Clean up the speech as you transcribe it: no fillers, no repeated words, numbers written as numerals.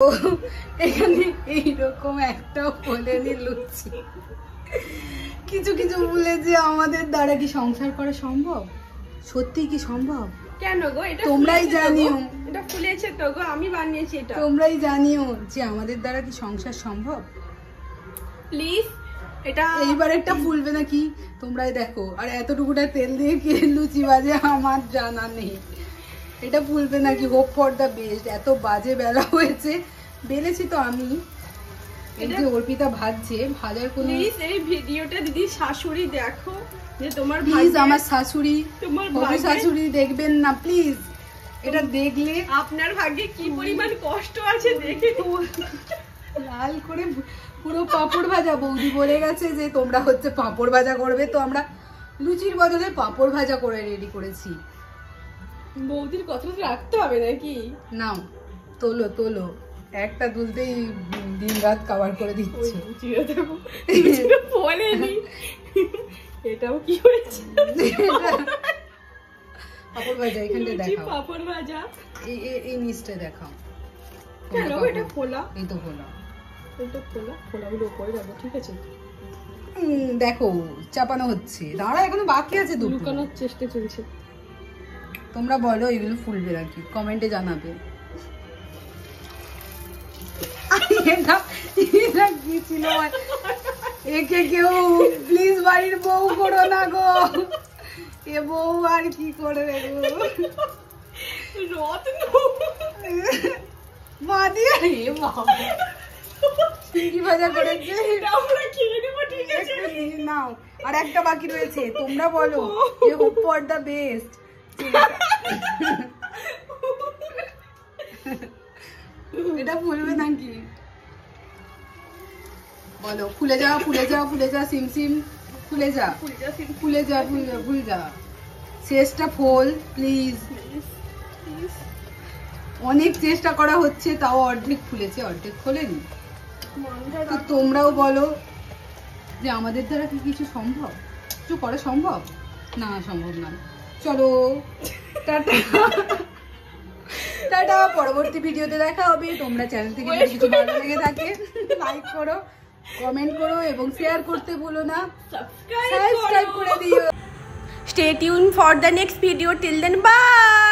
এখানে এইরকম একটা বলেনি লুচি কিছু কিছু বলে যে আমাদের দ্বারা কি সংসার করা সম্ভব? সত্যি কি সম্ভব? কেন গো? এটা তোমরাই জানিও। এটা ফুলেছে তো গো, আমি বানিয়েছি এটা। তোমরাই জানিও যে আমাদের দ্বারা কি সংসার সম্ভব। প্লিজ এটা এইবার একটা ফুলবে নাকি তোমরাই দেখো। আর এতটুকুটা তেল দিয়ে কি লুচি বাজে আমার জানা নেই। এটা ফুলবে নাকি? Hope for the best. এত বাজে বেলা হয়েছে, বেলেছি তো আমি। এই যে অর্পিতা ভাজছে, ভাজার কোনো প্লিজ এই ভিডিওটা দিদি শাশুড়ি দেখো, যে তোমার প্লিজ আমার শাশুড়ি, তোমার হবু শাশুড়ি দেখবেন না প্লিজ। এটা দেখলে আপনার ভাগ্যে কি পরিমাণ কষ্ট আছে দেখে লাল করে পুরো পাঁপড় ভাজা। বৌদি বলে গেছে যে তোমরা হচ্ছে পাঁপড় ভাজা করবে, তো আমরা লুচির বদলে পাঁপড় ভাজা করে রেডি করেছি। বৌদির কথা রাখতে হবে নাকি? নাও তোলো তোলো, একটা দুলতেই দিন রাত কভার করে দিচ্ছে। বলেনি এটাও কি হয়েছে? পাঁপড় ভাজা এখানটা দেখাও, পাঁপড় ভাজা এই নিচটা দেখাও। কেন এটা খোলা? এই তো খোলা, এটা খোলা, খোলাগুলো উপরে রাখো, ঠিক আছে? দেখো চাপানো হচ্ছে, দাঁড়া এখনো বাকি আছে, লুকানোর চেষ্টা চলছে। তোমরা বলো এগুলো ফুলবে নাকি, কমেন্টে জানাবে। কি ছিল একে কেউ প্লিজ বাড়ির বউ করো না গো, এ বউ আর কি করবে গো। রত্ন মা দিয়ে চিংড়ি ভাজা করেছে, আমরা খেয়ে নেবো, ঠিক আছে? নাও আর একটা বাকি রয়েছে। তোমরা বলো যে হোপ ফর দ্য বেস্ট। এটা ফুলবে নাকি বলো? ফুলে যা ফুলে যা ফুলে যা, সিম সিম ফুলে যা ফুলে যা ফুল যা, শেষটা ফোল প্লিজ। অনেক চেষ্টা করা হচ্ছে, তাও অর্ধেক ফুলেছে, অর্ধেক খোলেনি। তো তোমরাও বলো যে আমাদের দ্বারা কি কিছু সম্ভব, কিছু করা সম্ভব? না সম্ভব না। চলো টাটা টাটা, পরবর্তী ভিডিওতে দেখা হবে। তোমরা চ্যানেল থেকে যদি কিছু ভালো লেগে থাকে লাইক করো, কমেন্ট করো এবং শেয়ার করতে ভুলো না, সাবস্ক্রাইব করে দিও। Stay tuned for the next video. Till then, bye.